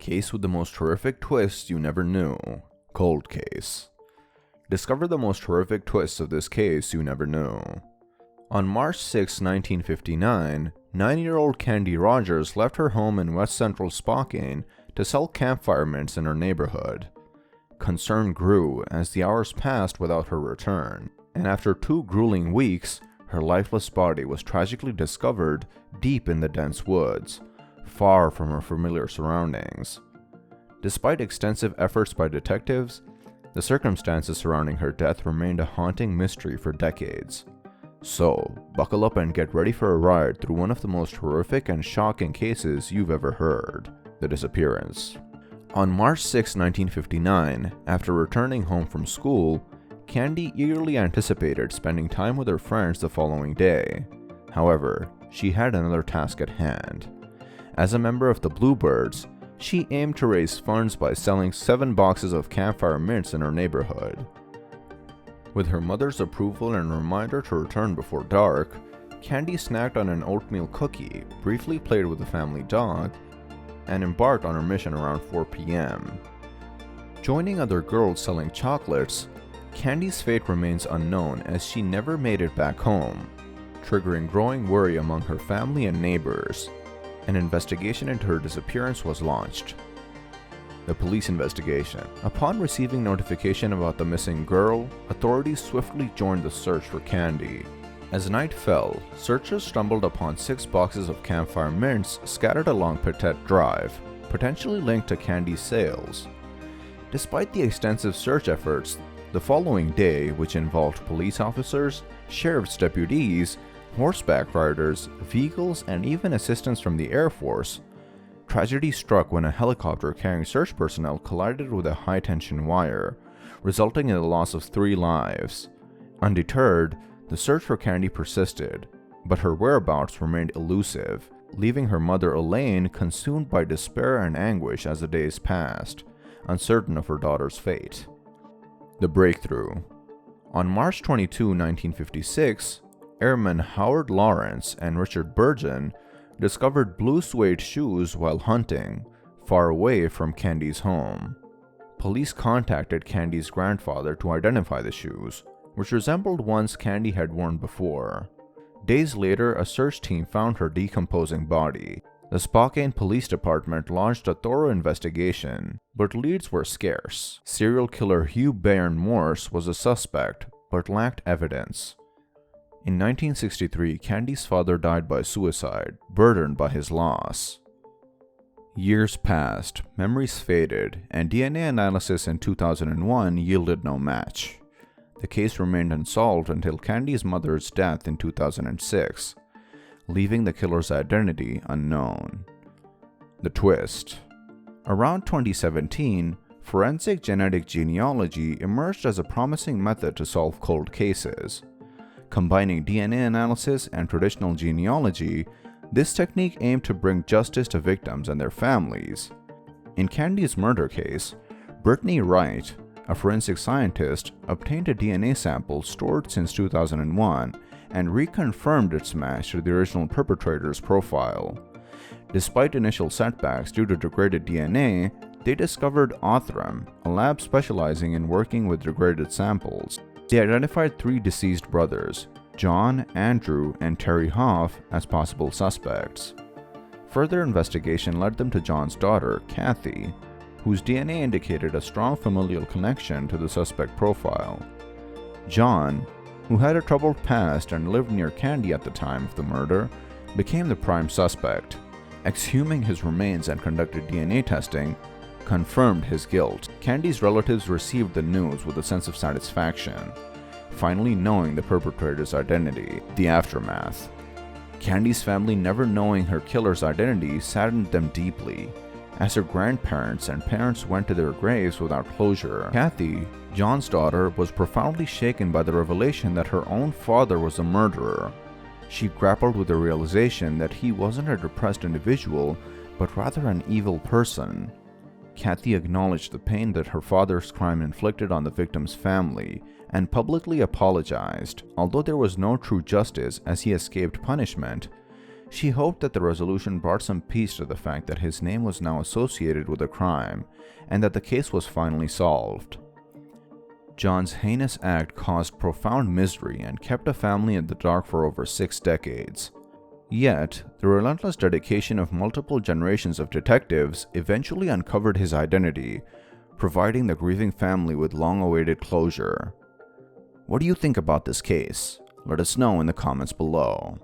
Case with the most horrific twists you never knew. Cold case. Discover the most horrific twists of this case you never knew. On March 6, 1959, 9-year-old Candy Rogers left her home in West Central Spokane to sell campfire mints in her neighborhood. Concern grew as the hours passed without her return, and after 2 grueling weeks, her lifeless body was tragically discovered deep in the dense woods, far from her familiar surroundings. Despite extensive efforts by detectives, the circumstances surrounding her death remained a haunting mystery for decades. So, buckle up and get ready for a ride through one of the most horrific and shocking cases you've ever heard: the disappearance. On March 6, 1959, after returning home from school, Candy eagerly anticipated spending time with her friends the following day. However, she had another task at hand. As a member of the Bluebirds, she aimed to raise funds by selling 7 boxes of campfire mints in her neighborhood. With her mother's approval and a reminder to return before dark, Candy snacked on an oatmeal cookie, briefly played with the family dog, and embarked on her mission around 4 p.m. Joining other girls selling chocolates, Candy's fate remains unknown as she never made it back home, triggering growing worry among her family and neighbors. An investigation into her disappearance was launched. The police investigation. Upon receiving notification about the missing girl, authorities swiftly joined the search for Candy. As night fell, searchers stumbled upon 6 boxes of campfire mints scattered along Petite Drive, potentially linked to Candy's sales. Despite the extensive search efforts, the following day, which involved police officers, sheriff's deputies, horseback riders, vehicles, and even assistance from the Air Force, tragedy struck when a helicopter carrying search personnel collided with a high-tension wire, resulting in the loss of 3 lives. Undeterred, the search for Candy persisted, but her whereabouts remained elusive, leaving her mother Elaine consumed by despair and anguish as the days passed, uncertain of her daughter's fate. The breakthrough. On March 22, 1956, Airmen Howard Lawrence and Richard Burgeon discovered blue suede shoes while hunting, far away from Candy's home. Police contacted Candy's grandfather to identify the shoes, which resembled ones Candy had worn before. Days later, a search team found her decomposing body. The Spokane Police Department launched a thorough investigation, but leads were scarce. Serial killer Hugh Bayern Morse was a suspect, but lacked evidence. In 1963, Candy's father died by suicide, burdened by his loss. Years passed, memories faded, and DNA analysis in 2001 yielded no match. The case remained unsolved until Candy's mother's death in 2006, leaving the killer's identity unknown. The twist. Around 2017, forensic genetic genealogy emerged as a promising method to solve cold cases. Combining DNA analysis and traditional genealogy, this technique aimed to bring justice to victims and their families. In Candy's murder case, Brittany Wright, a forensic scientist, obtained a DNA sample stored since 2001 and reconfirmed its match to the original perpetrator's profile. Despite initial setbacks due to degraded DNA, they discovered Othram, a lab specializing in working with degraded samples. They identified 3 deceased brothers, John, Andrew, and Terry Hoff, as possible suspects. Further investigation led them to John's daughter, Kathy, whose DNA indicated a strong familial connection to the suspect profile. John, who had a troubled past and lived near Candy at the time of the murder, became the prime suspect. Exhuming his remains and conducted DNA testing confirmed his guilt. Candy's relatives received the news with a sense of satisfaction, finally knowing the perpetrator's identity. The aftermath. Candy's family never knowing her killer's identity saddened them deeply, as her grandparents and parents went to their graves without closure. Kathy, John's daughter, was profoundly shaken by the revelation that her own father was a murderer. She grappled with the realization that he wasn't a depressed individual, but rather an evil person. Kathy acknowledged the pain that her father's crime inflicted on the victim's family and publicly apologized. Although there was no true justice as he escaped punishment, She hoped that the resolution brought some peace to the fact that his name was now associated with the crime and that the case was finally solved. John's heinous act caused profound misery and kept the family in the dark for over 6 decades. Yet, the relentless dedication of multiple generations of detectives eventually uncovered his identity, providing the grieving family with long-awaited closure. What do you think about this case? Let us know in the comments below.